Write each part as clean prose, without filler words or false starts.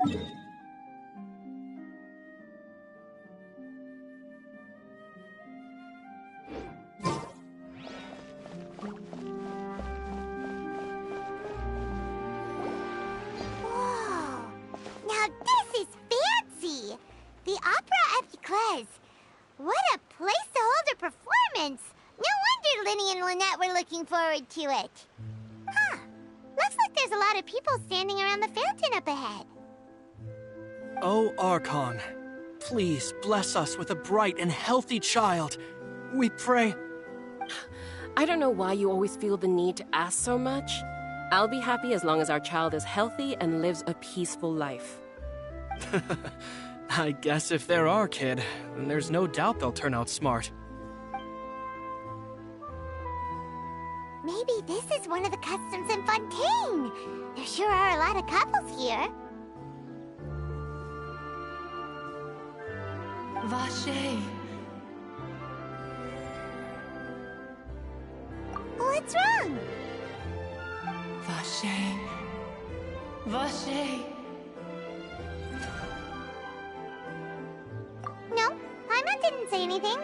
Whoa! Now this is fancy! The Opera at Eclairs. What a place to hold a performance! No wonder Linny and Lynette were looking forward to it. Huh. Looks like there's a lot of people standing around the fountain up ahead. Oh, Archon, please bless us with a bright and healthy child. We pray. I don't know why you always feel the need to ask so much. I'll be happy as long as our child is healthy and lives a peaceful life. I guess if they're our kid, then there's no doubt they'll turn out smart. Maybe this is one of the customs in Fontaine. There sure are a lot of couples here. Vache. What's wrong? Vache. Vache. No, Paimon didn't say anything.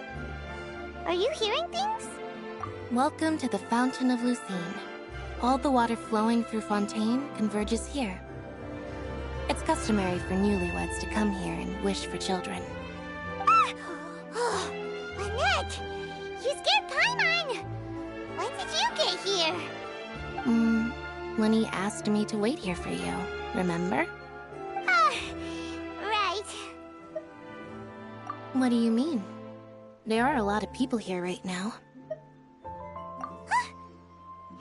Are you hearing things? Welcome to the Fountain of Lucine. All the water flowing through Fontaine converges here. It's customary for newlyweds to come here and wish for children. Oh, Lynette! You scared Paimon! When did you get here? Lenny asked me to wait here for you, remember? Right. What do you mean? There are a lot of people here right now.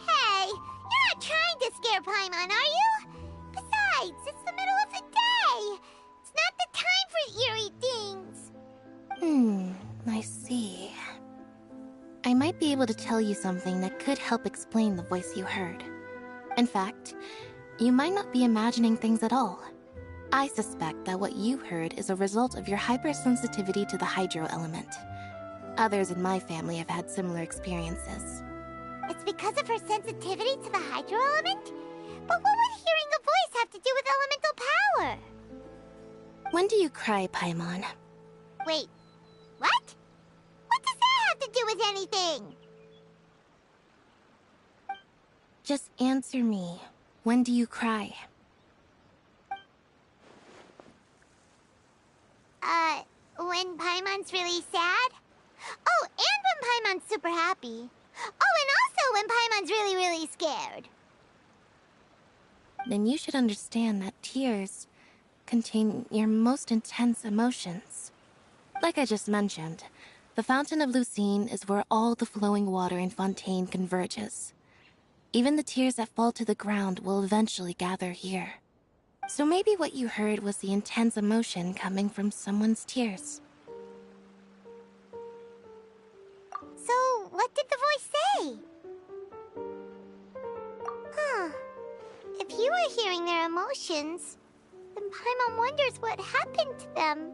Hey, you're not trying to scare Paimon, are you? Besides, it's the middle of the day. It's not the time for eerie things. I see. I might be able to tell you something that could help explain the voice you heard. In fact, you might not be imagining things at all. I suspect that what you heard is a result of your hypersensitivity to the hydro element. Others in my family have had similar experiences. It's because of her sensitivity to the hydro element? But what would hearing a voice have to do with elemental power? When do you cry, Paimon? Wait, what? What does that have to do with anything? Just answer me. When do you cry? When Paimon's really sad? Oh, and when Paimon's super happy. Oh, and also when Paimon's really, really scared. Then you should understand that tears contain your most intense emotions. Like I just mentioned, the Fountain of Lucine is where all the flowing water in Fontaine converges. Even the tears that fall to the ground will eventually gather here. So maybe what you heard was the intense emotion coming from someone's tears. So, what did the voice say? If you were hearing their emotions, then Paimon wonders what happened to them.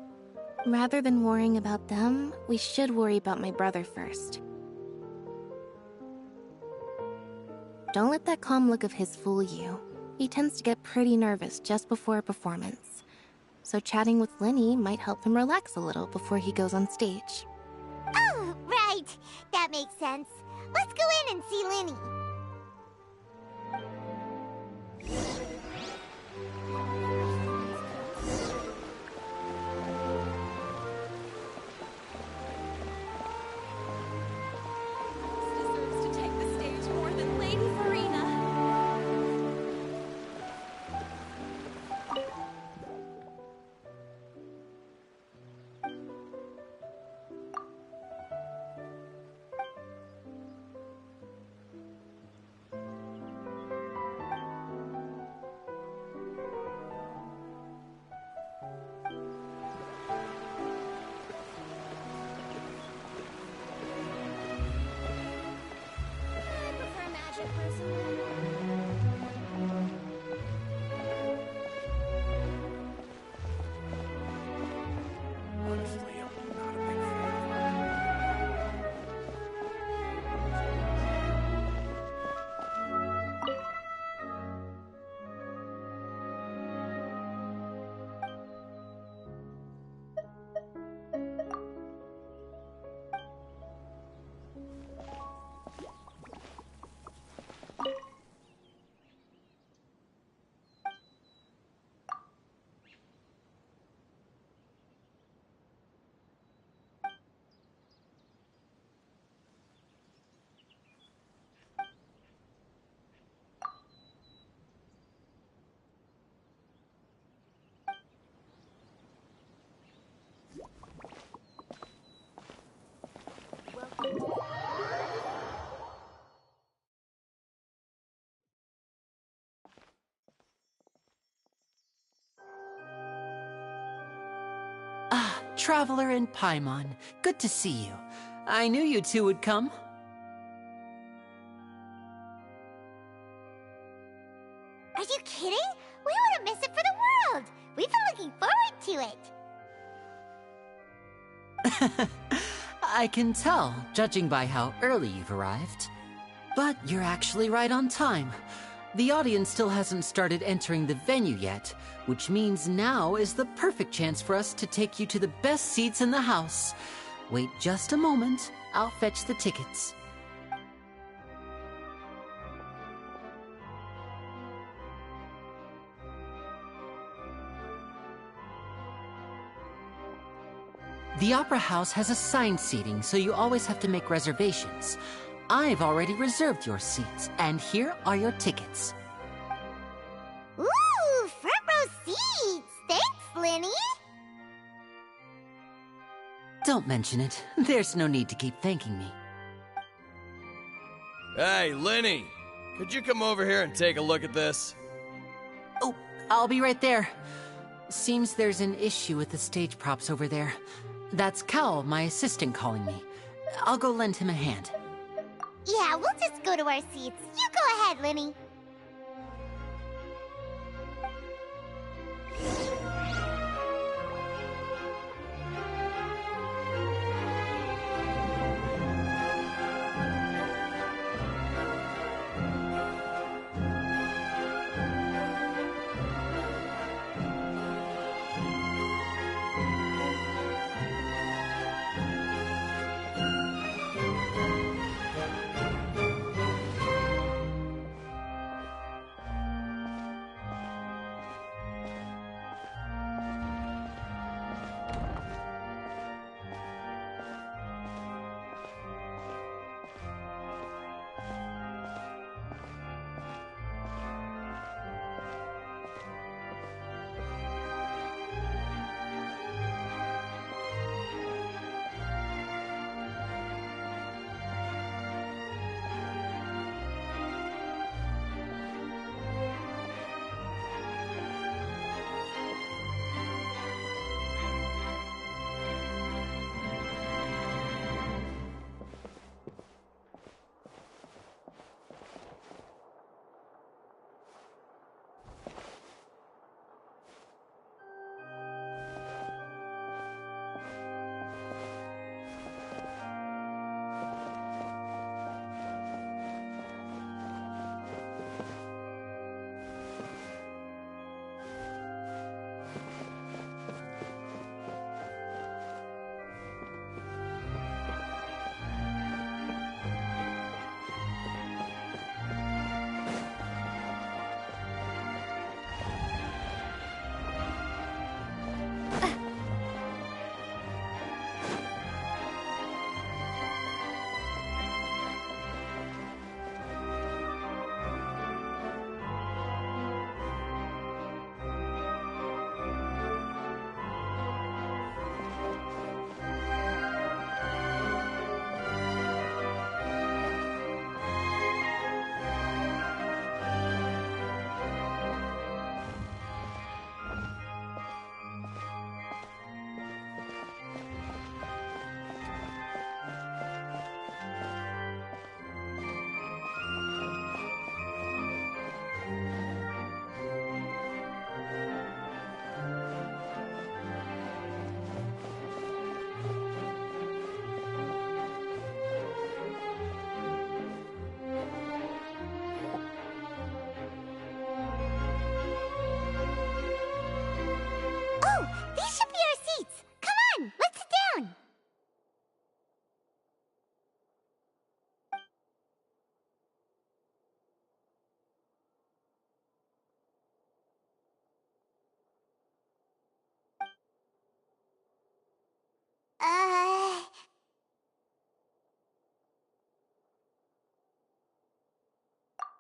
Rather than worrying about them, we should worry about my brother first. Don't let that calm look of his fool you. He tends to get pretty nervous just before a performance. So chatting with Linny might help him relax a little before he goes on stage. Oh, right. That makes sense. Let's go in and see Linny. Deserves to take the stage more than Lady Farina. Traveler and Paimon, good to see you. I knew you two would come. Are you kidding? We wouldn't miss it for the world! We've been looking forward to it! I can tell, judging by how early you've arrived. But you're actually right on time. The audience still hasn't started entering the venue yet, which means now is the perfect chance for us to take you to the best seats in the house. Wait just a moment, I'll fetch the tickets. The Opera House has assigned seating, so you always have to make reservations. I've already reserved your seats, and here are your tickets. Ooh, front row seats! Thanks, Lenny! Don't mention it. There's no need to keep thanking me. Hey, Lenny! Could you come over here and take a look at this? Oh, I'll be right there. Seems there's an issue with the stage props over there. That's Cal, my assistant, calling me. I'll go lend him a hand. Yeah, we'll just go to our seats. You go ahead, Lenny.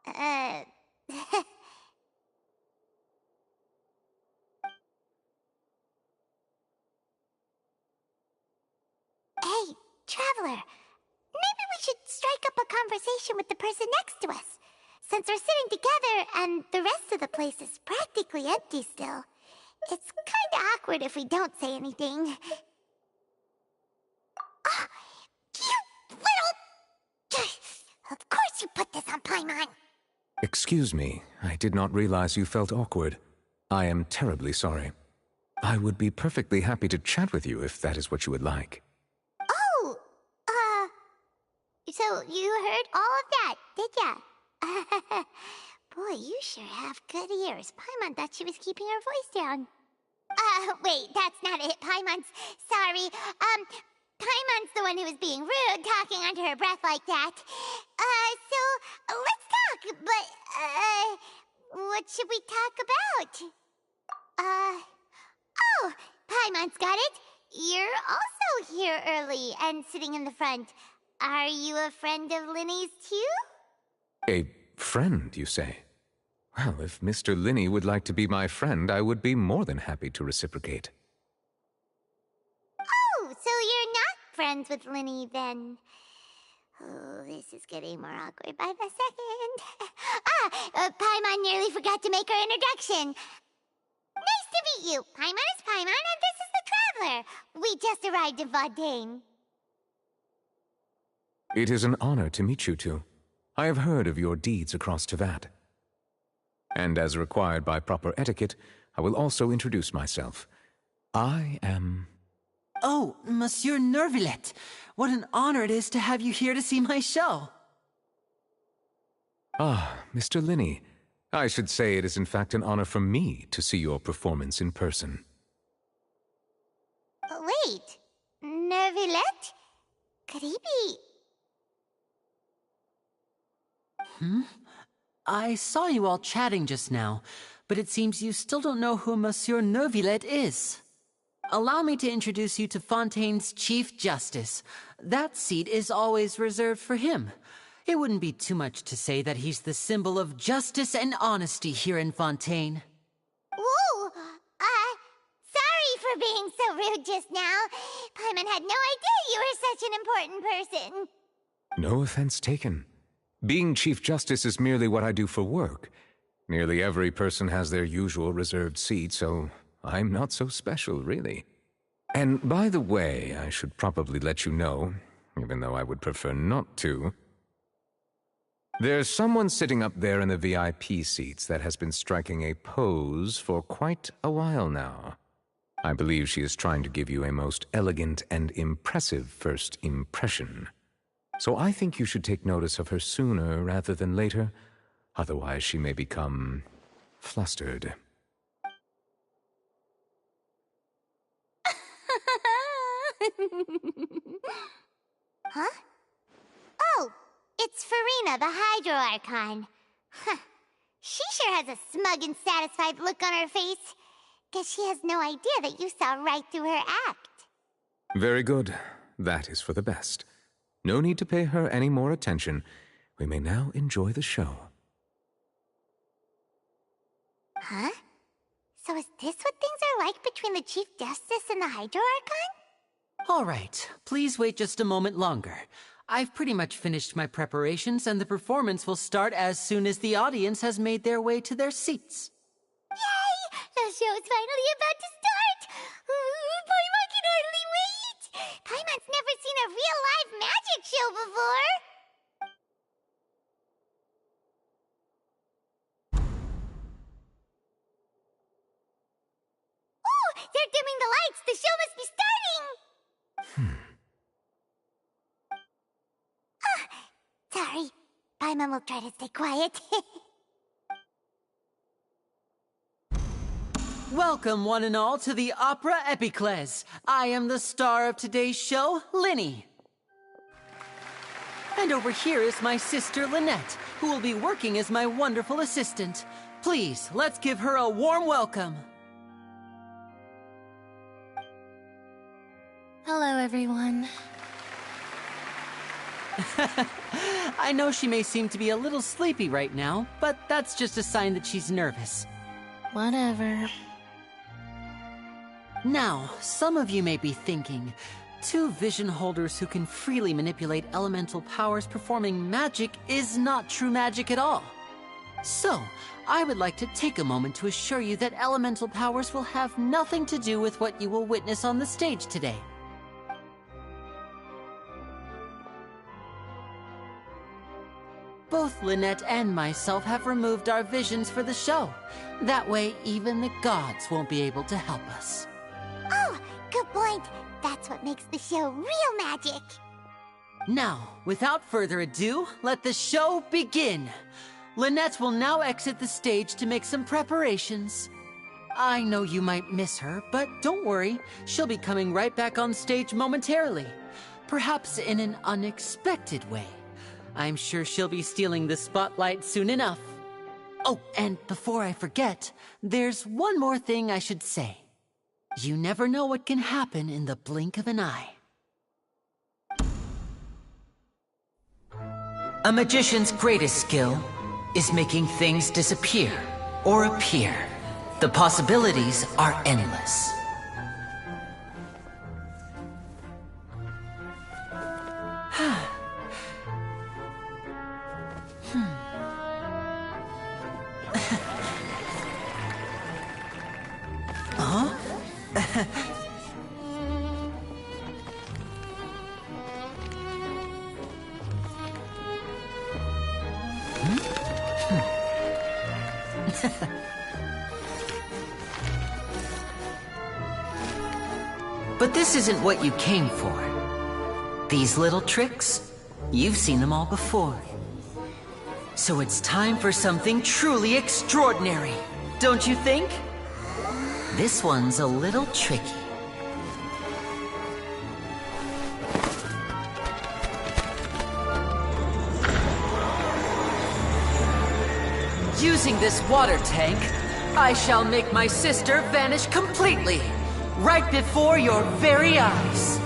Uh... Hey, Traveler. Maybe we should strike up a conversation with the person next to us. Since we're sitting together and the rest of the place is practically empty still, it's kinda awkward if we don't say anything. Paimon. Excuse me, I did not realize you felt awkward. I am terribly sorry. I would be perfectly happy to chat with you if that is what you would like. Oh, so you heard all of that, did ya? Boy, you sure have good ears. Paimon thought she was keeping her voice down. Wait, that's not it, Paimon's. Sorry. Paimon's the one who was being rude, talking under her breath like that. So, let's talk, but, what should we talk about? Oh, Paimon's got it. You're also here early and sitting in the front. Are you a friend of Linny's, too? A friend, you say? Well, if Mr. Linny would like to be my friend, I would be more than happy to reciprocate. Oh, so you're not friends with Linny, then. Oh, this is getting more awkward by the second. Paimon nearly forgot to make her introduction. Nice to meet you. Paimon is Paimon, and this is the Traveler. We just arrived in Fontaine. It is an honor to meet you two. I have heard of your deeds across Tevat. And as required by proper etiquette, I will also introduce myself. I am... Oh, Monsieur Nervillet, what an honor it is to have you here to see my show. Ah, Mr. Linny. I should say it is in fact an honor for me to see your performance in person. Wait, Nervillet? Could he be... I saw you all chatting just now, but it seems you still don't know who Monsieur Nervillet is. Allow me to introduce you to Fontaine's Chief Justice. That seat is always reserved for him. It wouldn't be too much to say that he's the symbol of justice and honesty here in Fontaine. Whoa! Sorry for being so rude just now. Paimon had no idea you were such an important person. No offense taken. Being Chief Justice is merely what I do for work. Nearly every person has their usual reserved seat, so I'm not so special, really. And by the way, I should probably let you know, even though I would prefer not to. There's someone sitting up there in the VIP seats that has been striking a pose for quite a while now. I believe she is trying to give you a most elegant and impressive first impression. So I think you should take notice of her sooner rather than later, otherwise she may become flustered. Huh? Oh, it's Farina, the Hydro Archon. Huh. She sure has a smug and satisfied look on her face. Guess she has no idea that you saw right through her act. Very good. That is for the best. No need to pay her any more attention. We may now enjoy the show. Huh? So is this what things are like between the Chief Justice and the Hydro Archon? All right, please wait just a moment longer. I've pretty much finished my preparations, and the performance will start as soon as the audience has made their way to their seats. Yay! The show's finally about to start! Paimon can hardly wait! Paimon's never seen a real live magic show before! Oh! They're dimming the lights! The show must be starting! Sorry. Paimon will try to stay quiet. Welcome, one and all, to the Opera Epiclese. I am the star of today's show, Linny. And over here is my sister, Lynette, who will be working as my wonderful assistant. Please, let's give her a warm welcome. Hello, everyone. I know she may seem to be a little sleepy right now, but that's just a sign that she's nervous. Whatever. Now, some of you may be thinking, two vision holders who can freely manipulate elemental powers performing magic is not true magic at all. So, I would like to take a moment to assure you that elemental powers will have nothing to do with what you will witness on the stage today. both Lynette and myself have removed our visions for the show. That way, even the gods won't be able to help us. Oh, good point. That's what makes the show real magic. Now, without further ado, let the show begin. Lynette will now exit the stage to make some preparations. I know you might miss her, but don't worry. She'll be coming right back on stage momentarily. Perhaps in an unexpected way. I'm sure she'll be stealing the spotlight soon enough. Oh, and before I forget, there's one more thing I should say. You never know what can happen in the blink of an eye. A magician's greatest skill is making things disappear or appear. The possibilities are endless. But this isn't what you came for. These little tricks, you've seen them all before. So it's time for something truly extraordinary, don't you think? This one's a little tricky. Using this water tank, I shall make my sister vanish completely, right before your very eyes.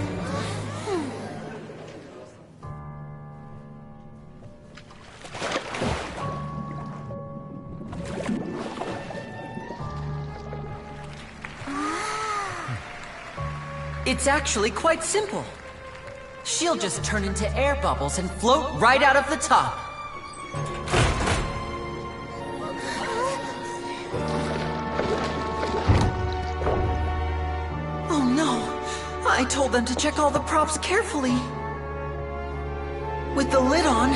It's actually quite simple. She'll just turn into air bubbles and float right out of the top. Oh no! I told them to check all the props carefully. With the lid on,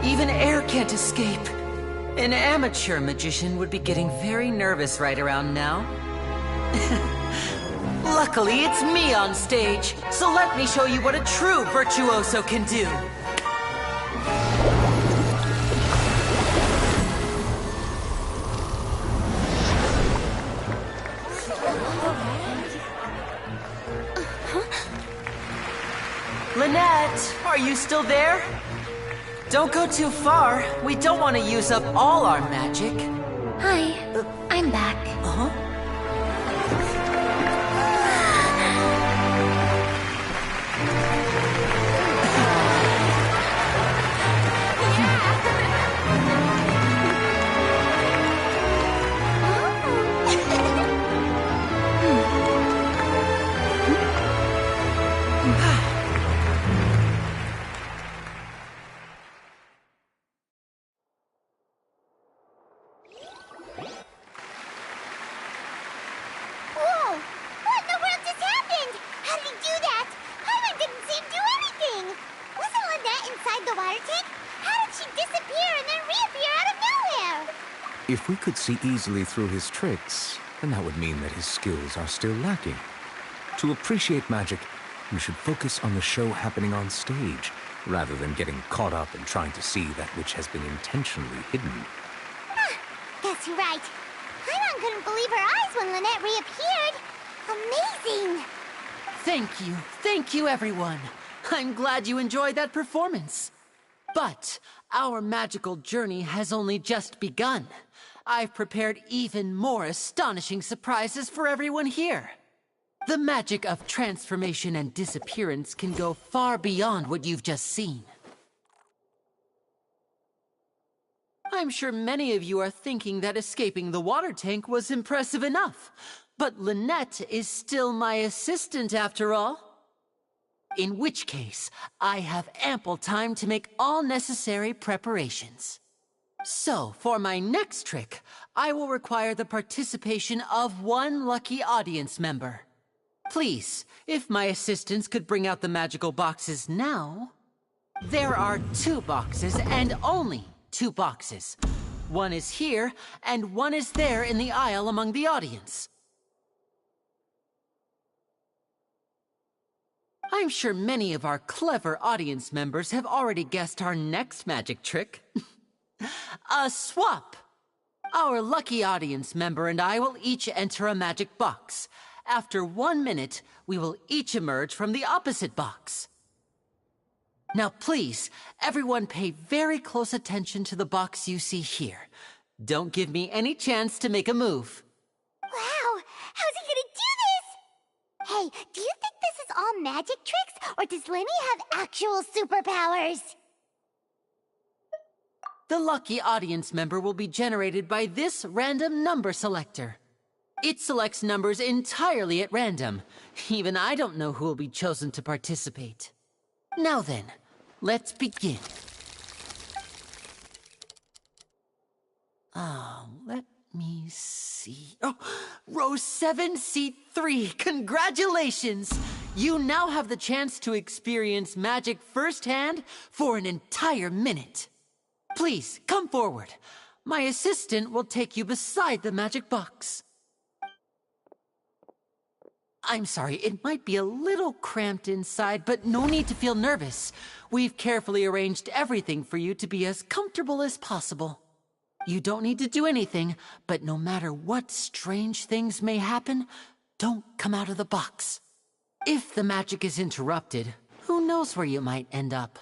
even air can't escape. An amateur magician would be getting very nervous right around now. Luckily, it's me on stage, so let me show you what a true virtuoso can do. Lynette, are you still there? Don't go too far. We don't want to use up all our magic. Hi, I'm back. Uh-huh. Whoa! What in the world just happened? How did he do that? Paimon didn't see him do anything. Wasn't Lynette inside the water tank? How did she disappear and then reappear out of nowhere? If we could see easily through his tricks, then that would mean that his skills are still lacking. To appreciate magic, we should focus on the show happening on stage, rather than getting caught up in trying to see that which has been intentionally hidden. Guess you're right. Paimon couldn't believe her eyes when Lynette reappeared. Amazing! Thank you everyone. I'm glad you enjoyed that performance. But our magical journey has only just begun. I've prepared even more astonishing surprises for everyone here. The magic of transformation and disappearance can go far beyond what you've just seen. I'm sure many of you are thinking that escaping the water tank was impressive enough. But Lynette is still my assistant after all. In which case, I have ample time to make all necessary preparations. So, for my next trick, I will require the participation of one lucky audience member. Please, if my assistants could bring out the magical boxes now. There are 2 boxes and only 2 boxes. One is here, and one is there in the aisle among the audience. I'm sure many of our clever audience members have already guessed our next magic trick. A swap! Our lucky audience member and I will each enter a magic box. After 1 minute, we will each emerge from the opposite box. Now please, everyone pay very close attention to the box you see here. Don't give me any chance to make a move. Wow, how's he gonna do this? Hey, do you think this is all magic tricks, or does Lenny have actual superpowers? The lucky audience member will be generated by this random number selector. It selects numbers entirely at random. Even I don't know who will be chosen to participate. Now then, let's begin. Let me see. Oh, row 7, seat 3. Congratulations! You now have the chance to experience magic firsthand for an entire minute. Please, come forward. My assistant will take you beside the magic box. I'm sorry, it might be a little cramped inside, but no need to feel nervous. We've carefully arranged everything for you to be as comfortable as possible. You don't need to do anything, but no matter what strange things may happen, don't come out of the box. If the magic is interrupted, who knows where you might end up?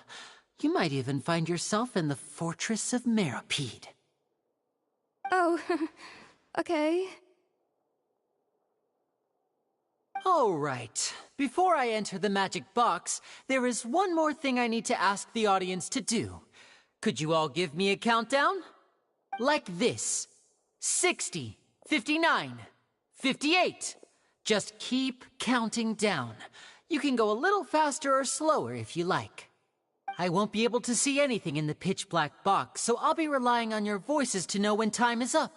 You might even find yourself in the Fortress of Meropide. Oh, okay. All right. Before I enter the magic box, there is one more thing I need to ask the audience to do. Could you all give me a countdown? Like this. 60, 59, 58. Just keep counting down. You can go a little faster or slower if you like. I won't be able to see anything in the pitch black box, so I'll be relying on your voices to know when time is up.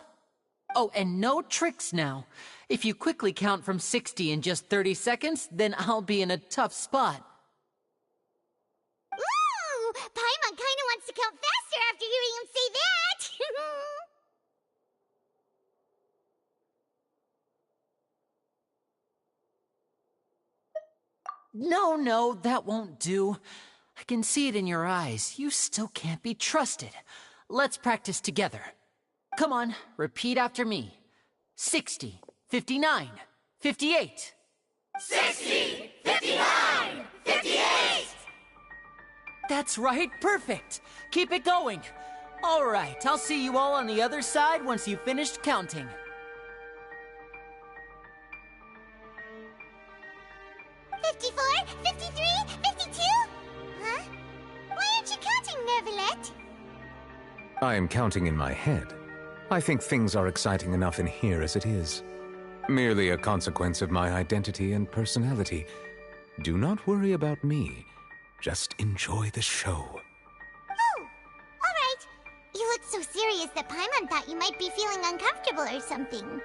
Oh, and no tricks now. If you quickly count from 60 in just 30 seconds, then I'll be in a tough spot. Ooh! Paimon kinda wants to count faster after hearing him say that! No, that won't do. I can see it in your eyes. You still can't be trusted. Let's practice together. Come on, repeat after me. 60, 59, 58. 60, 59, 58! That's right, perfect. Keep it going. All right, I'll see you all on the other side once you've finished counting. 54, 53, 52? Huh? Why aren't you counting, Nervalet? I am counting in my head. I think things are exciting enough in here as it is. Merely a consequence of my identity and personality. Do not worry about me. Just enjoy the show. Oh, all right. You look so serious that Paimon thought you might be feeling uncomfortable or something.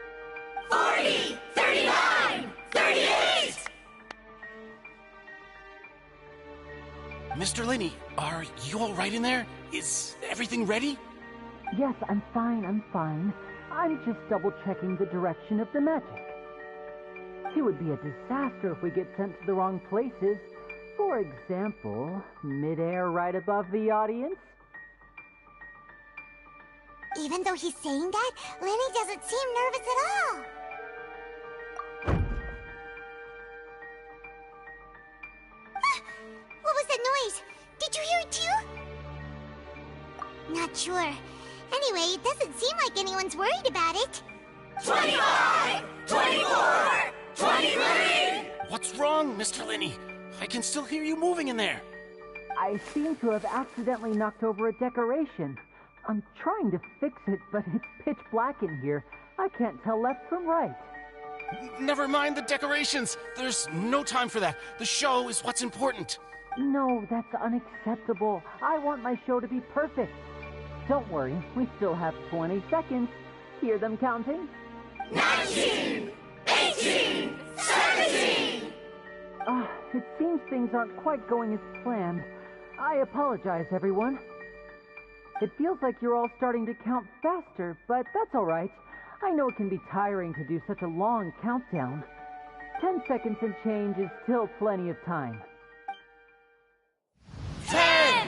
40, 39, 38! Mr. Linney, are you all right in there? Is everything ready? Yes, I'm fine. I'm just double-checking the direction of the magic. It would be a disaster if we get sent to the wrong places. For example, mid-air right above the audience. Even though he's saying that, Lenny doesn't seem nervous at all. What was that noise? Did you hear it too? Not sure. Anyway, it doesn't seem like anyone's worried about it. 25, 24, 23! What's wrong, Mr. Linney? I can still hear you moving in there. I seem to have accidentally knocked over a decoration. I'm trying to fix it, but it's pitch black in here. I can't tell left from right. Never mind the decorations. There's no time for that. The show is what's important. No, that's unacceptable. I want my show to be perfect. Don't worry, we still have 20 seconds. Hear them counting? 19, 18, 17! It seems things aren't quite going as planned. I apologize, everyone. It feels like you're all starting to count faster, but that's all right. I know it can be tiring to do such a long countdown. 10 seconds and change is still plenty of time. 10!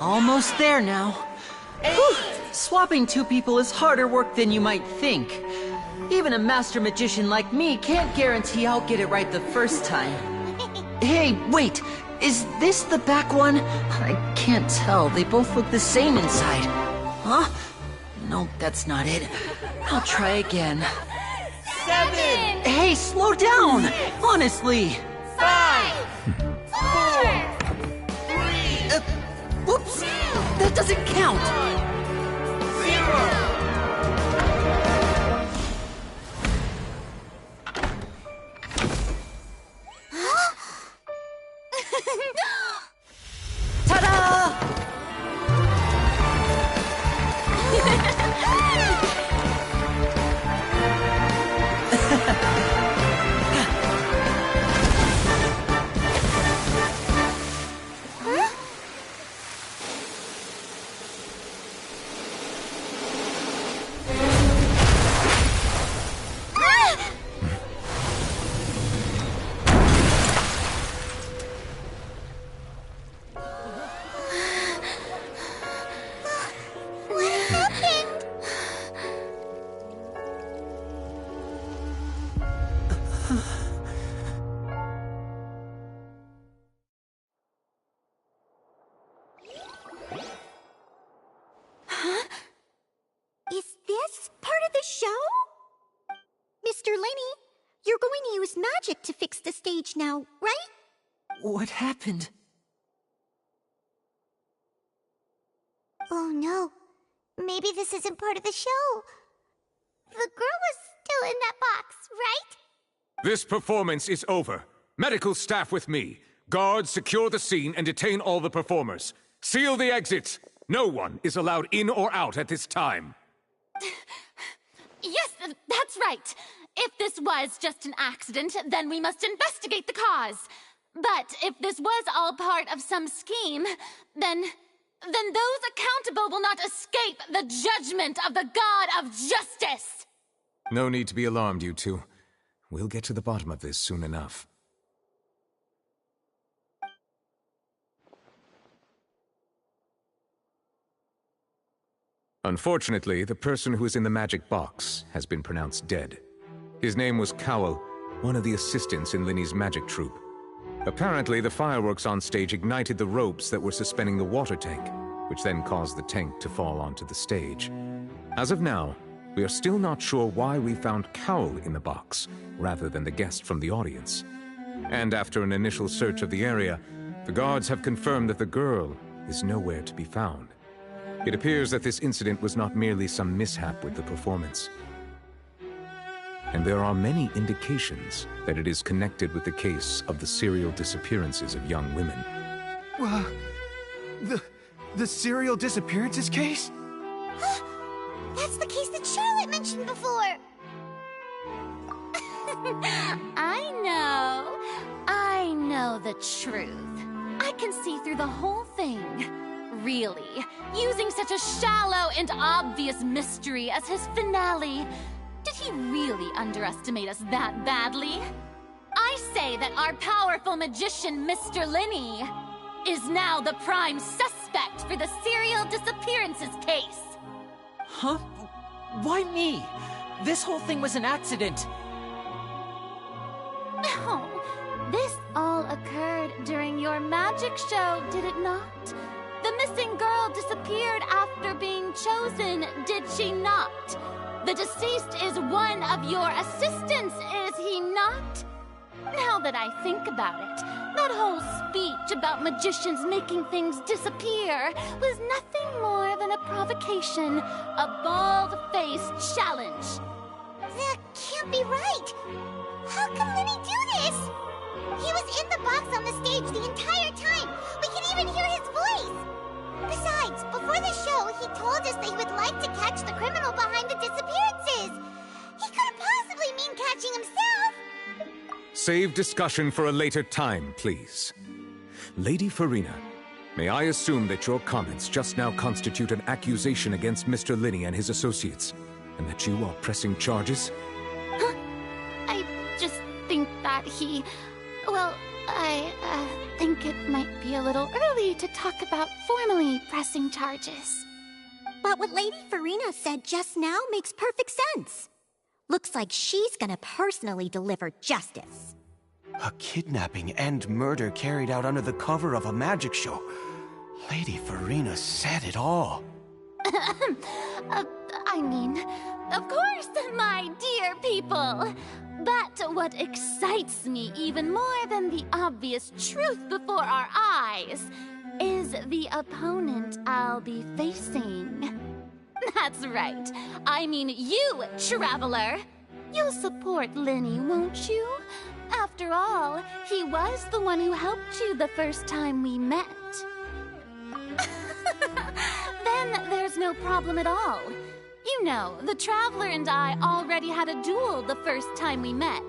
Almost there now. Whew. Swapping two people is harder work than you might think. Even a master magician like me can't guarantee I'll get it right the first time. Hey, wait! Is this the back one? I can't tell. They both look the same inside. Huh? No, that's not it. I'll try again. 7! Hey, slow down! Honestly! 5! 4! 3! Whoops! That doesn't count! 0! Ta-da! Is this part of the show? Mr. Lenny, you're going to use magic to fix the stage now, right? What happened? Oh no. Maybe this isn't part of the show. The girl was still in that box, right? This performance is over. Medical staff with me. Guards, secure the scene and detain all the performers. Seal the exits. No one is allowed in or out at this time. Yes, that's right. If this was just an accident, then we must investigate the cause. But if this was all part of some scheme, then those accountable will not escape the judgment of the God of Justice. No need to be alarmed, you two. We'll get to the bottom of this soon enough. Unfortunately, the person who is in the magic box has been pronounced dead. His name was Cowell, one of the assistants in Linny's magic troupe. Apparently, the fireworks on stage ignited the ropes that were suspending the water tank, which then caused the tank to fall onto the stage. As of now, we are still not sure why we found Cowell in the box, rather than the guest from the audience. And after an initial search of the area, the guards have confirmed that the girl is nowhere to be found. It appears that this incident was not merely some mishap with the performance. And there are many indications that it is connected with the case of the serial disappearances of young women. The serial disappearances case? That's the case that Charlotte mentioned before. I know the truth. I can see through the whole thing. Really, using such a shallow and obvious mystery as his finale. Did he really underestimate us that badly? I say that our powerful magician, Mr. Linny, is now the prime suspect for the serial disappearances case. Huh? Why me? This whole thing was an accident. Oh, this all occurred during your magic show, did it not? The missing girl disappeared after being chosen, did she not? The deceased is one of your assistants, is he not? Now that I think about it, that whole speech about magicians making things disappear was nothing more than a provocation, a bald-faced challenge. That can't be right. How can Linny do this? He was in the box on the stage the entire time. We can even hear his voice. Besides, before the show, he told us that he would like to catch the criminal behind the disappearances. He couldn't possibly mean catching himself. Save discussion for a later time, please. Lady Farina, May I assume that your comments just now constitute an accusation against Mr. Linney and his associates, and that you are pressing charges? Huh? I just think that he... Well, I think it might be a little early to talk about formally pressing charges. But what Lady Farina said just now makes perfect sense. Looks like she's gonna personally deliver justice. A kidnapping and murder carried out under the cover of a magic show. Lady Farina said it all. I mean, of course, my dear people. But what excites me even more than the obvious truth before our eyes is the opponent I'll be facing. That's right. I mean you, Traveler. You'll support Linney, won't you? After all, he was the one who helped you the first time we met. Then there's no problem at all. You know, the Traveler and I already had a duel the first time we met.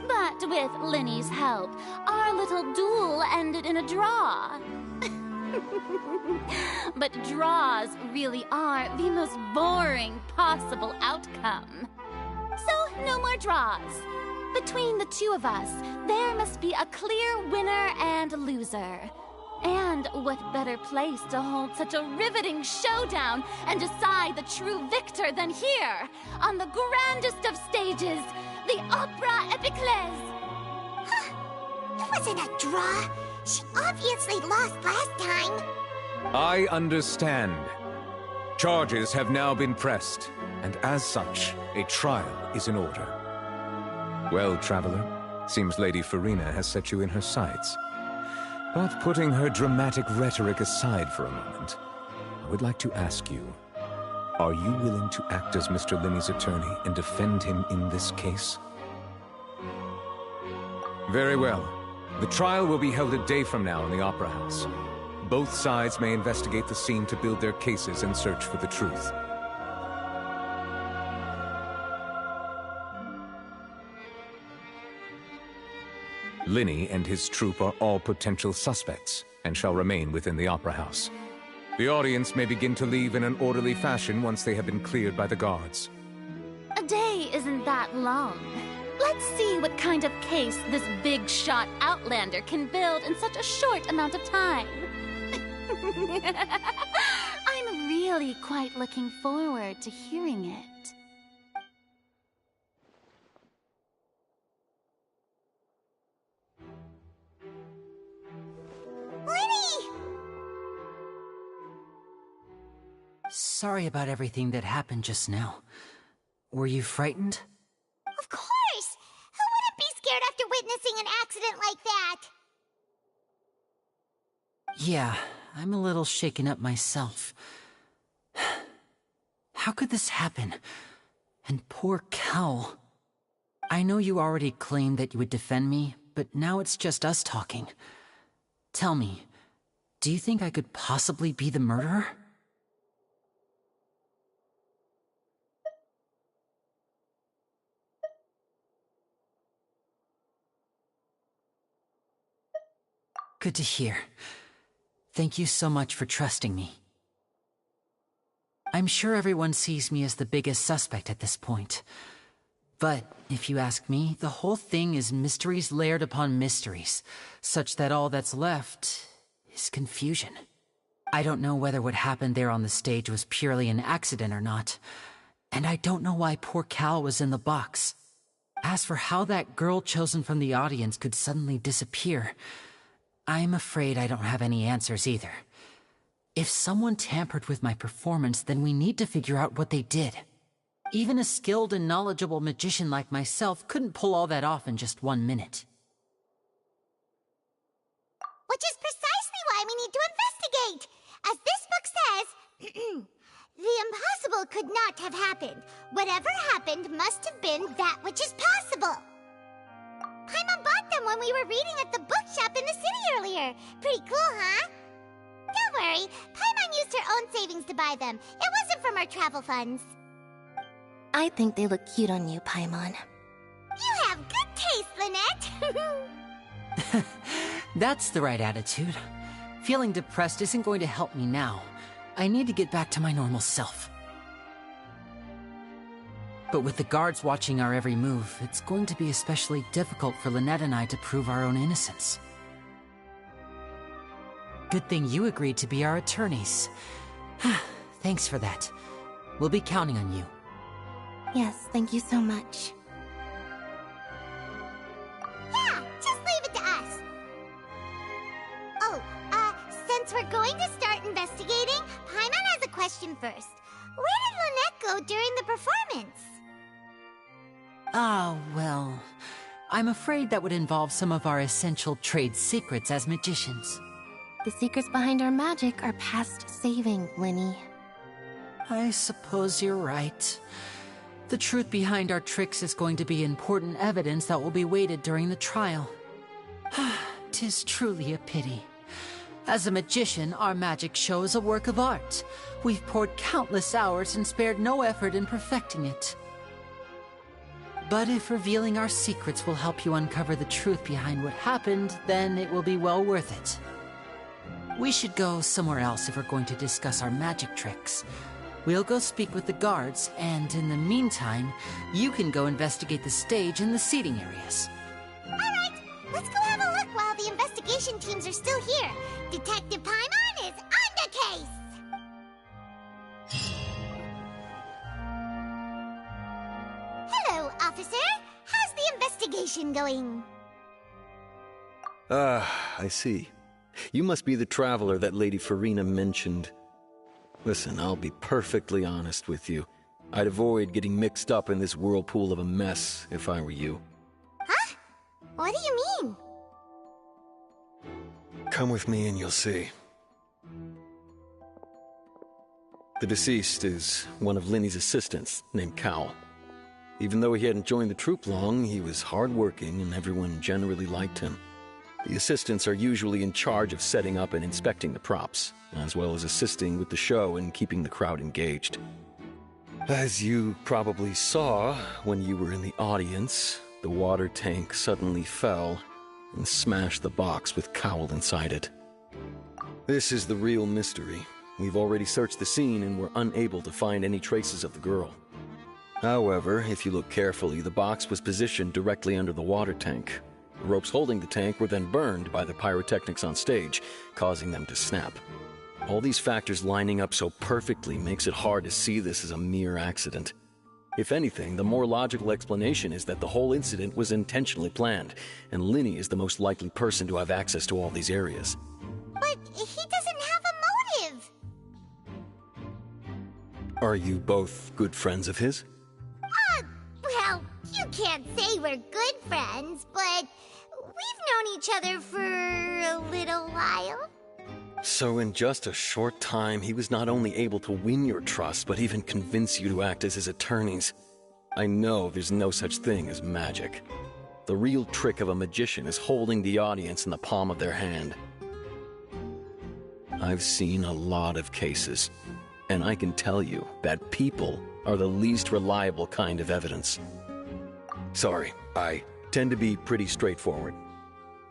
But with Linney's help, our little duel ended in a draw. But draws really are the most boring possible outcome. So, no more draws. Between the two of us, there must be a clear winner and loser. And what better place to hold such a riveting showdown and decide the true victor than here, on the grandest of stages, the Opera Epiclese. It wasn't a draw. She obviously lost last time. I understand. Charges have now been pressed, and as such, a trial is in order. Well, Traveler, seems Lady Farina has set you in her sights. But putting her dramatic rhetoric aside for a moment, I would like to ask you, are you willing to act as Mr. Linney's attorney and defend him in this case? Very well. The trial will be held a day from now in the Opera House. Both sides may investigate the scene to build their cases and search for the truth. Linney and his troupe are all potential suspects and shall remain within the Opera House. The audience may begin to leave in an orderly fashion once they have been cleared by the guards. A day isn't that long. Let's see what kind of case this big-shot Outlander can build in such a short amount of time. I'm really quite looking forward to hearing it. Sorry about everything that happened just now. Were you frightened? Of course! Who wouldn't be scared after witnessing an accident like that? Yeah, I'm a little shaken up myself. How could this happen? And poor Cal. I know you already claimed that you would defend me, but now it's just us talking. Tell me, do you think I could possibly be the murderer? Good to hear. Thank you so much for trusting me. I'm sure everyone sees me as the biggest suspect at this point. But, if you ask me, the whole thing is mysteries layered upon mysteries, such that all that's left is confusion. I don't know whether what happened there on the stage was purely an accident or not, and I don't know why poor Cal was in the box. As for how that girl chosen from the audience could suddenly disappear, I'm afraid I don't have any answers either. If someone tampered with my performance, then we need to figure out what they did. Even a skilled and knowledgeable magician like myself couldn't pull all that off in just 1 minute. Which is precisely why we need to investigate! As this book says, the impossible could not have happened. Whatever happened must have been that which is possible. Paimon bought them when we were reading at the bookshop in the city earlier. Pretty cool, huh? Don't worry, Paimon used her own savings to buy them. It wasn't from our travel funds. I think they look cute on you, Paimon. You have good taste, Lynette! That's the right attitude. Feeling depressed isn't going to help me now. I need to get back to my normal self. But with the guards watching our every move, it's going to be especially difficult for Lynette and I to prove our own innocence. Good thing you agreed to be our attorneys. Thanks for that. We'll be counting on you. Yes, thank you so much. Yeah, just leave it to us. Oh, since we're going to start investigating, Paimon has a question first. Where did Lynette go during the performance? Ah, well, I'm afraid that would involve some of our essential trade secrets as magicians. The secrets behind our magic are past saving, Linny. I suppose you're right. The truth behind our tricks is going to be important evidence that will be weighted during the trial. 'Tis truly a pity. As a magician, our magic show is a work of art. We've poured countless hours and spared no effort in perfecting it. But if revealing our secrets will help you uncover the truth behind what happened, then it will be well worth it. We should go somewhere else if we're going to discuss our magic tricks. We'll go speak with the guards, and in the meantime, you can go investigate the stage and the seating areas. Alright, let's go have a look while the investigation teams are still here. Detective Paimon is on the case! Hello, officer. How's the investigation going? I see. You must be the traveler that Lady Farina mentioned. Listen, I'll be perfectly honest with you. I'd avoid getting mixed up in this whirlpool of a mess if I were you. Huh? What do you mean? Come with me and you'll see. The deceased is one of Linny's assistants, named Cal. Even though he hadn't joined the troupe long, he was hardworking and everyone generally liked him. The assistants are usually in charge of setting up and inspecting the props, as well as assisting with the show and keeping the crowd engaged. As you probably saw when you were in the audience, the water tank suddenly fell and smashed the box with Cowl inside it. This is the real mystery. We've already searched the scene and were unable to find any traces of the girl. However, if you look carefully, the box was positioned directly under the water tank. The ropes holding the tank were then burned by the pyrotechnics on stage, causing them to snap. All these factors lining up so perfectly makes it hard to see this as a mere accident. If anything, the more logical explanation is that the whole incident was intentionally planned, and Linny is the most likely person to have access to all these areas. But he doesn't have a motive! Are you both good friends of his? Well, you can't say we're good friends, but we've known each other for a little while. So in just a short time, he was not only able to win your trust, but even convince you to act as his attorneys. I know there's no such thing as magic. The real trick of a magician is holding the audience in the palm of their hand. I've seen a lot of cases, and I can tell you that people are the least reliable kind of evidence. Sorry, I tend to be pretty straightforward.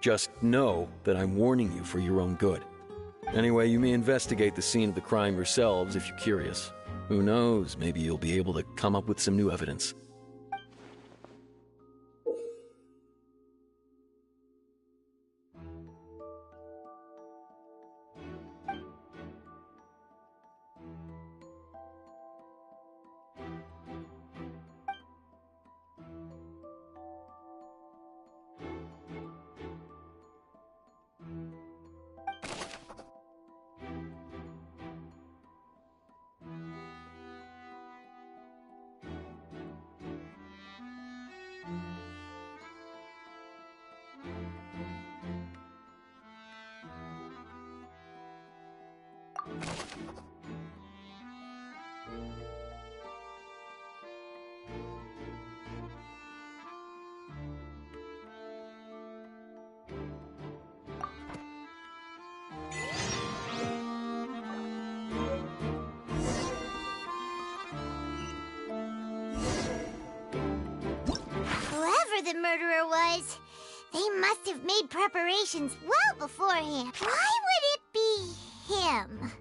Just know that I'm warning you for your own good. Anyway, you may investigate the scene of the crime yourselves if you're curious. Who knows, maybe you'll be able to come up with some new evidence. Whoever the murderer was, They must have made preparations well beforehand. Why would it be him?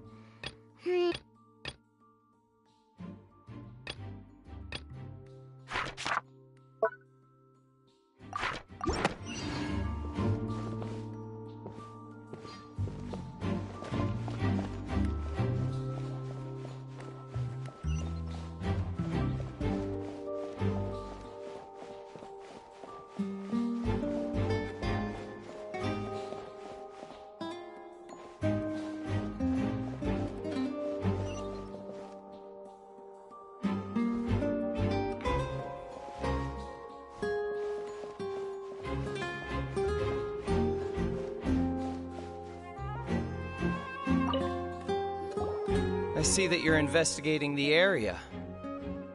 I see that you're investigating the area.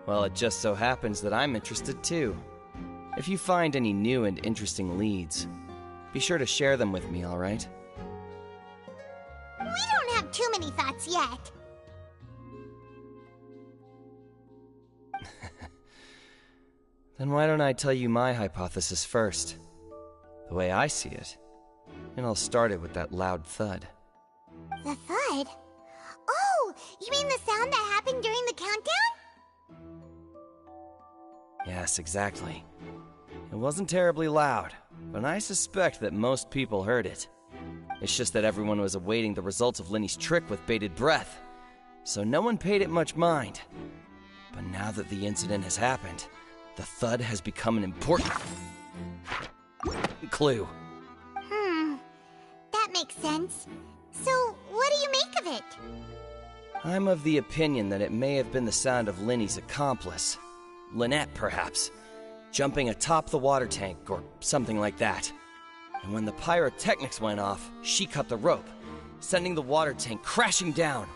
Well, it just so happens that I'm interested too. If you find any new and interesting leads, be sure to share them with me, all right? We don't have too many thoughts yet. Then why don't I tell you my hypothesis first? The way I see it. And I'll start it with that loud thud. The thud? Oh, you mean the sound that happened during the countdown? Yes, exactly. It wasn't terribly loud, but I suspect that most people heard it. It's just that everyone was awaiting the results of Linny's trick with bated breath, so no one paid it much mind. But now that the incident has happened, the thud has become an important clue. That makes sense. So, what do you make of it? I'm of the opinion that it may have been the sound of Linny's accomplice. Lynette, perhaps. Jumping atop the water tank, or something like that. And when the pyrotechnics went off, she cut the rope, sending the water tank crashing down.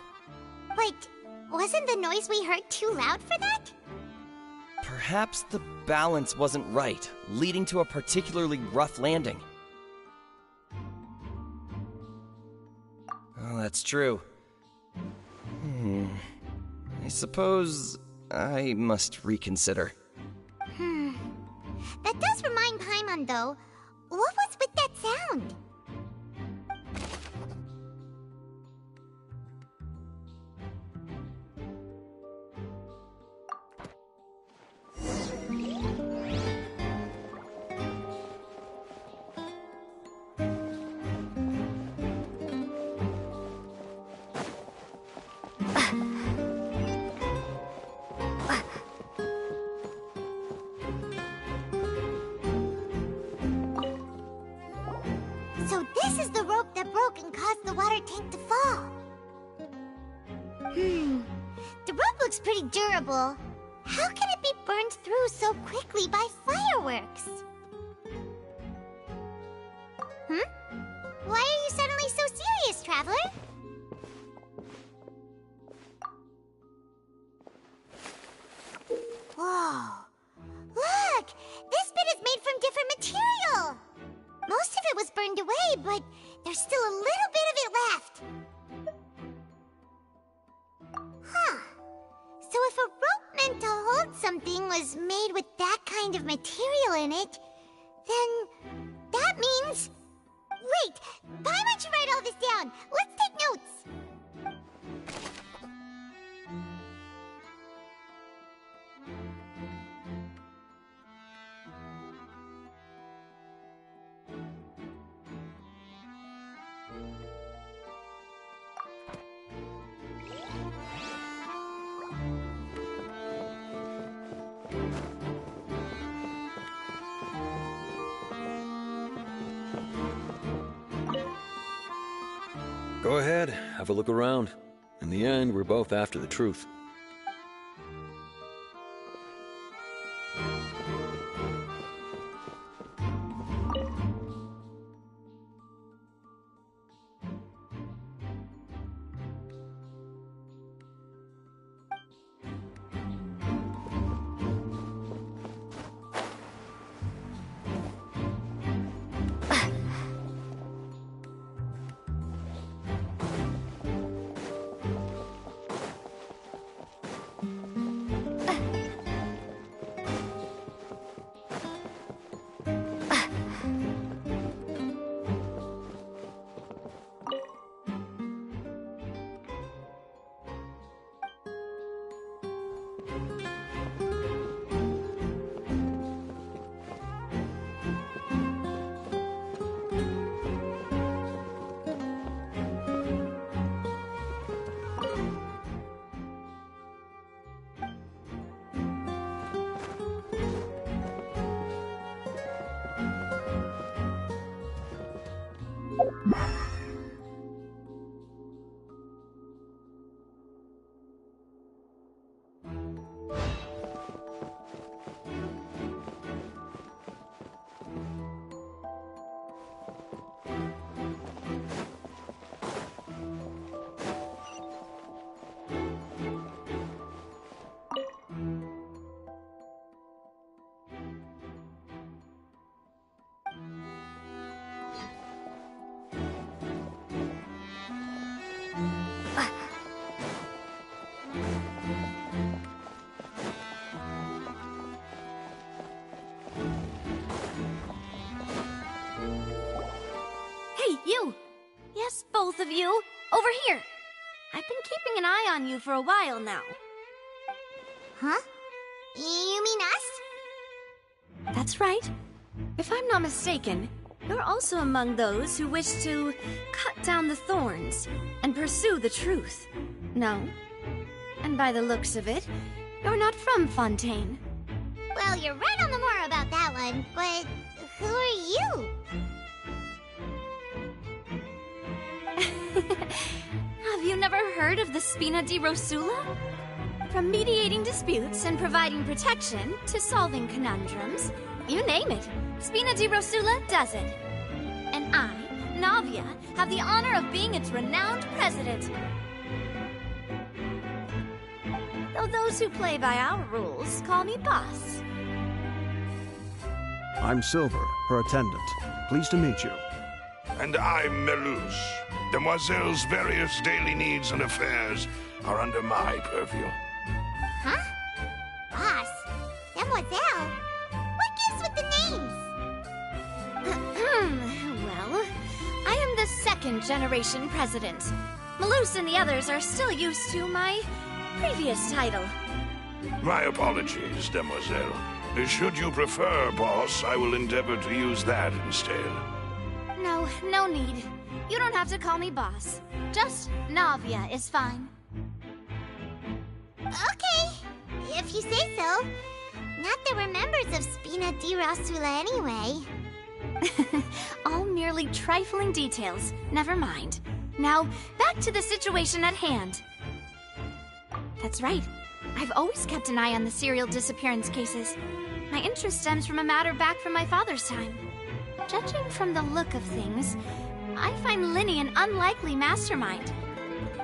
But wasn't the noise we heard too loud for that? Perhaps the balance wasn't right, leading to a particularly rough landing. Oh, that's true. I suppose I must reconsider. That does remind Paimon, though. What was with that sound? So this is the rope that broke and caused the water tank to fall. The rope looks pretty durable. How can it be burned through so quickly by fireworks? Why are you suddenly so serious, Traveler? Whoa. Look! This bit is made from different material! Most of it was burned away, but there's still a little bit of it left. So if a rope meant to hold something was made with that kind of material in it, then that means... Wait! Why don't you write all this down? Let's take notes! Go ahead, have a look around. In the end, we're both after the truth. both of you. Over here. I've been keeping an eye on you for a while now. Huh? You mean us? That's right. If I'm not mistaken, you're also among those who wish to cut down the thorns and pursue the truth. No? And by the looks of it, you're not from Fontaine. Well, you're right on the more about that one, but who are you? Have you never heard of the Spina di Rosula? From mediating disputes and providing protection to solving conundrums, you name it, Spina di Rosula does it. And I, Navia, have the honor of being its renowned president. Though those who play by our rules call me boss. I'm Silver, her attendant. Pleased to meet you. And I'm Melus. Demoiselle's various daily needs and affairs are under my purview. Huh? Boss? Demoiselle? What gives with the names? Well, I am the second generation president. Melus and the others are still used to my previous title. My apologies, Demoiselle. Should you prefer, boss, I will endeavor to use that instead. No need. You don't have to call me boss. Just Navia is fine. Okay, if you say so. Not that we're members of Spina di Rosula anyway. All merely trifling details. Never mind. Now, back to the situation at hand. That's right. I've always kept an eye on the serial disappearance cases. My interest stems from a matter back from my father's time. Judging from the look of things, I find Linny an unlikely mastermind.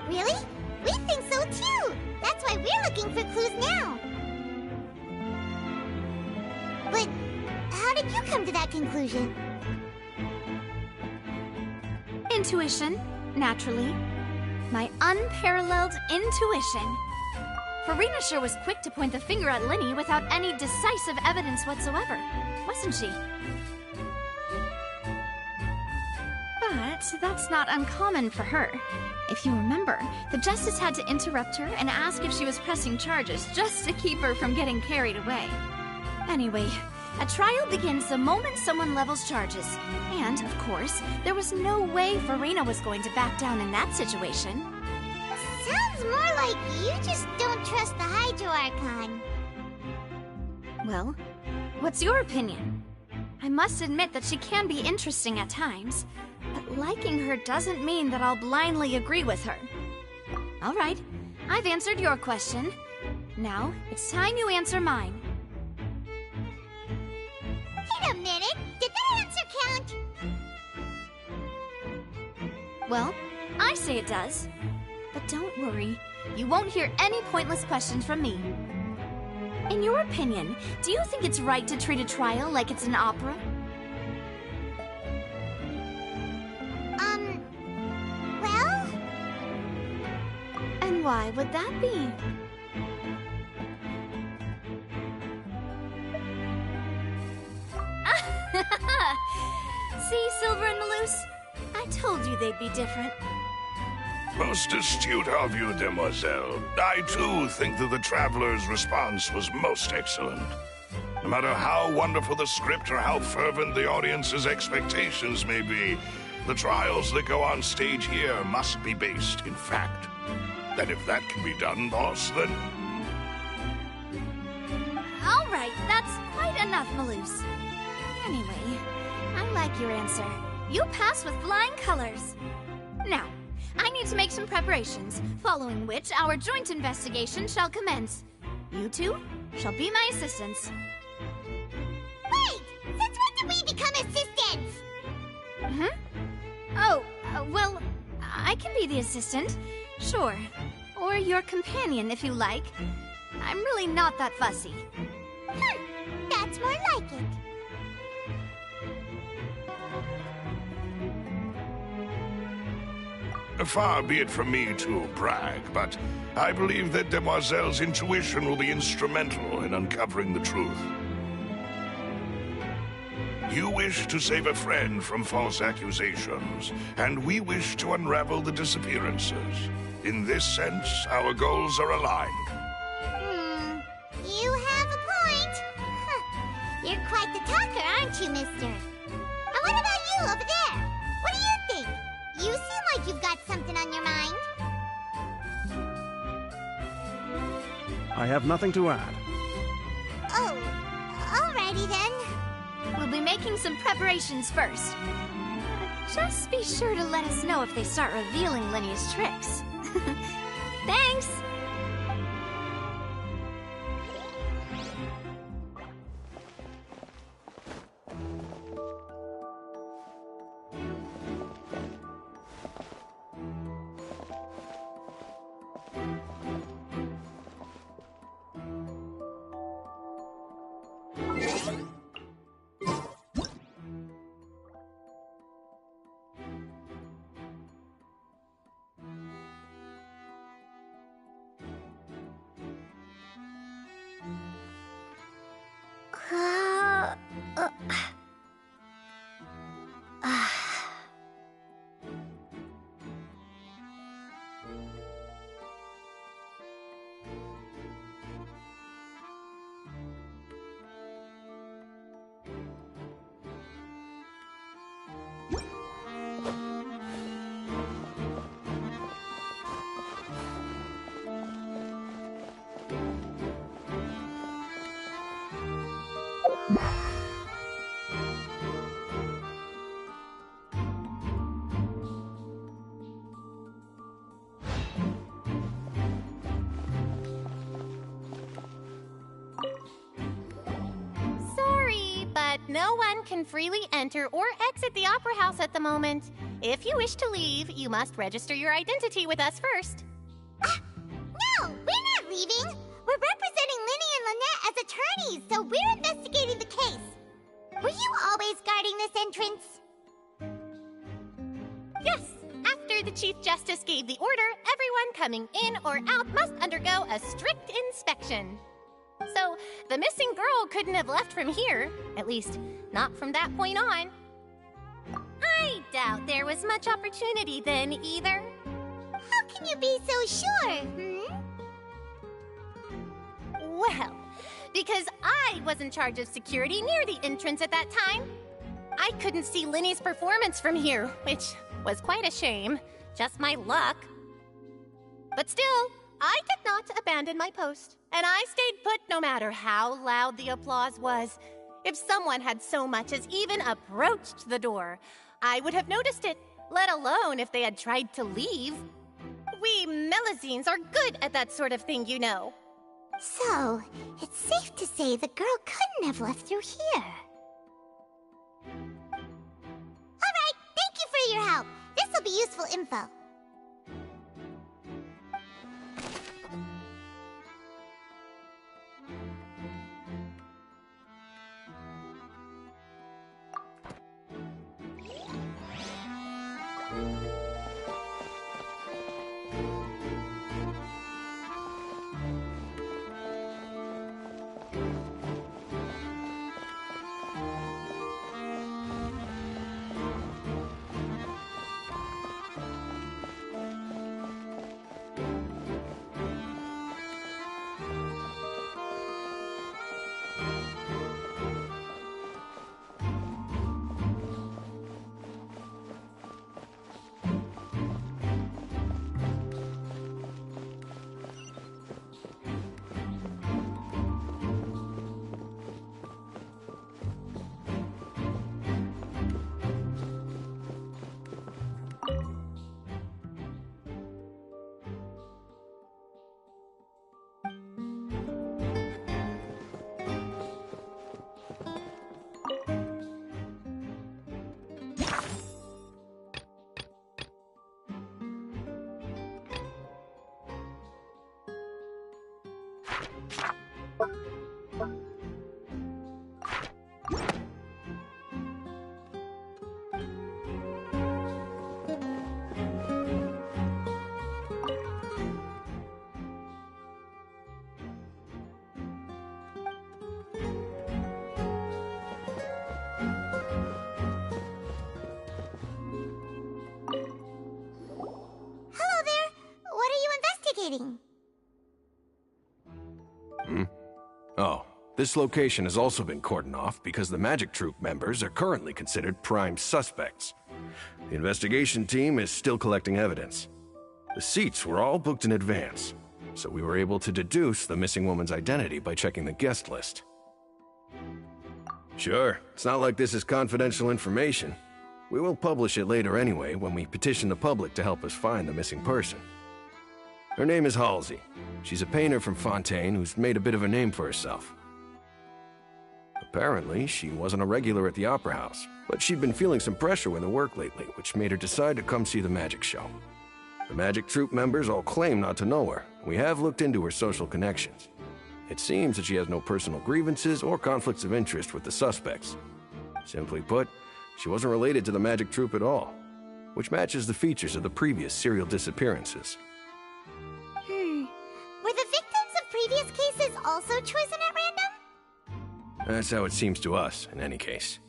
Really? We think so too! That's why we're looking for clues now. But how did you come to that conclusion? Intuition, naturally. My unparalleled intuition. Farina sure was quick to point the finger at Linny without any decisive evidence whatsoever, wasn't she? But that's not uncommon for her. If you remember, the Justice had to interrupt her and ask if she was pressing charges just to keep her from getting carried away. Anyway, a trial begins the moment someone levels charges. And, of course, there was no way Farina was going to back down in that situation. Sounds more like you just don't trust the Hydro Archon. Well, what's your opinion? I must admit that she can be interesting at times, but liking her doesn't mean that I'll blindly agree with her. All right, I've answered your question. Now, it's time you answer mine. Wait a minute! Did that answer count? Well, I say it does. But don't worry, you won't hear any pointless questions from me. In your opinion, do you think it's right to treat a trial like it's an opera? Well? And why would that be? See, Silver and Melus? I told you they'd be different. Most astute of you, Demoiselle. I, too, think that the Traveler's response was most excellent. No matter how wonderful the script or how fervent the audience's expectations may be, the trials that go on stage here must be based in fact. And if that can be done, boss, then... All right, that's quite enough, Melus. Anyway, I like your answer. You pass with flying colors. Now, I need to make some preparations, following which our joint investigation shall commence. You two shall be my assistants. Wait! Since when did we become assistants? Oh, well, I can be the assistant. Sure. Or your companion, if you like. I'm really not that fussy. That's more like it. Far be it from me to brag, but I believe that Demoiselle's intuition will be instrumental in uncovering the truth. You wish to save a friend from false accusations, and we wish to unravel the disappearances. In this sense, our goals are aligned. You have a point. Huh. You're quite the talker, aren't you, mister? And what about you over there? What do you think? You seem like you've got something on your mind. I have nothing to add. Oh, alrighty then. We'll be making some preparations first. Just be sure to let us know if they start revealing Linney's tricks. Thanks! No one can freely enter or exit the Opera House at the moment. If you wish to leave, you must register your identity with us first. No, we're not leaving. We're representing Linny and Lynette as attorneys, so we're investigating the case. Were you always guarding this entrance? Yes. After the Chief Justice gave the order, everyone coming in or out must undergo a strict inspection. So, the missing girl couldn't have left from here. At least, not from that point on. I doubt there was much opportunity then, either. How can you be so sure, Well, because I was in charge of security near the entrance at that time. I couldn't see Linny's performance from here, which was quite a shame. Just my luck. But still, I did not abandon my post, and I stayed put no matter how loud the applause was. If someone had so much as even approached the door, I would have noticed it, let alone if they had tried to leave. We Melusines are good at that sort of thing, you know. So, it's safe to say the girl couldn't have left through here. Alright, thank you for your help. This will be useful info. This location has also been cordoned off because the Magic Troupe members are currently considered prime suspects. The investigation team is still collecting evidence. The seats were all booked in advance, so we were able to deduce the missing woman's identity by checking the guest list. Sure, it's not like this is confidential information. We will publish it later anyway when we petition the public to help us find the missing person. Her name is Halsey. She's a painter from Fontaine who's made a bit of a name for herself. Apparently, she wasn't a regular at the Opera House, but she'd been feeling some pressure with her work lately, which made her decide to come see the magic show. The Magic Troupe members all claim not to know her. We have looked into her social connections. It seems that she has no personal grievances or conflicts of interest with the suspects. Simply put, she wasn't related to the Magic Troupe at all, which matches the features of the previous serial disappearances. Were the victims of previous cases also chosen at random? That's how it seems to us, in any case.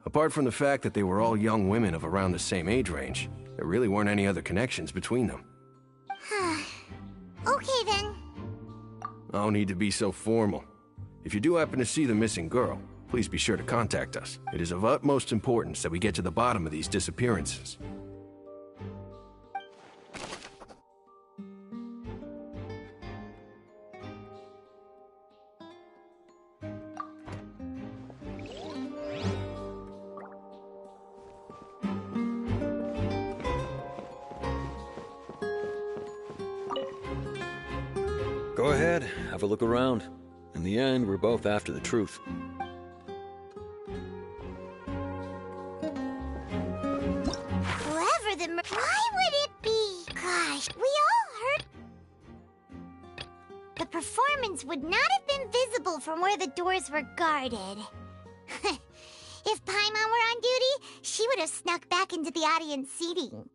Apart from the fact that they were all young women of around the same age range, there really weren't any other connections between them. Okay then. No need to be so formal. If you do happen to see the missing girl, please be sure to contact us. It is of utmost importance that we get to the bottom of these disappearances. Go ahead, have a look around. In the end, we're both after the truth. Whoever the why would it be? Gosh, we all heard. The performance would not have been visible from where the doors were guarded. If Paimon were on duty, she would have snuck back into the audience seating.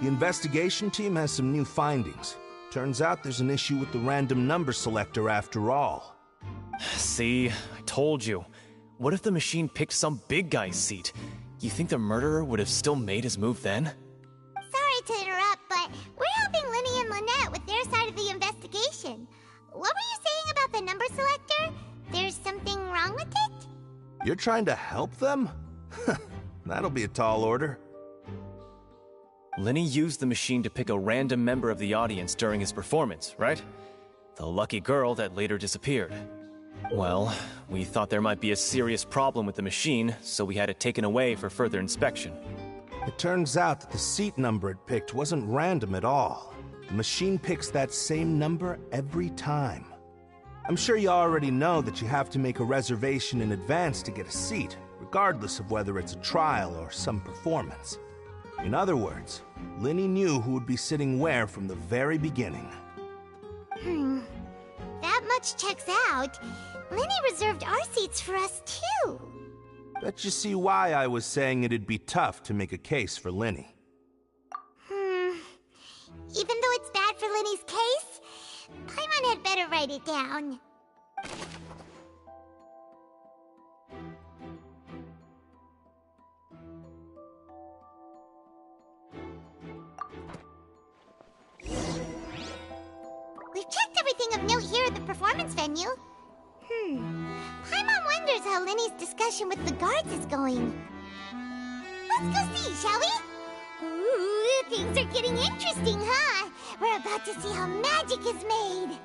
The investigation team has some new findings. Turns out there's an issue with the random number selector after all. See, I told you. What if the machine picked some big guy's seat? You think the murderer would have still made his move then? Sorry to interrupt, but we're helping Linny and Lynette with their side of the investigation. What were you saying about the number selector? There's something wrong with it? You're trying to help them? That'll be a tall order. Linny used the machine to pick a random member of the audience during his performance, right? The lucky girl that later disappeared. Well, we thought there might be a serious problem with the machine, so we had it taken away for further inspection. It turns out that the seat number it picked wasn't random at all. The machine picks that same number every time. I'm sure you already know that you have to make a reservation in advance to get a seat, regardless of whether it's a trial or some performance. In other words, Linny knew who would be sitting where from the very beginning. That much checks out. Linny reserved our seats for us, too. Bet you see why I was saying it'd be tough to make a case for Linny. Even though it's bad for Linny's case, Paimon had better write it down. We've checked everything of note here at the performance venue. Paimon wonders how Linny's discussion with the guards is going. Let's go see, shall we? Ooh, things are getting interesting, huh? We're about to see how magic is made.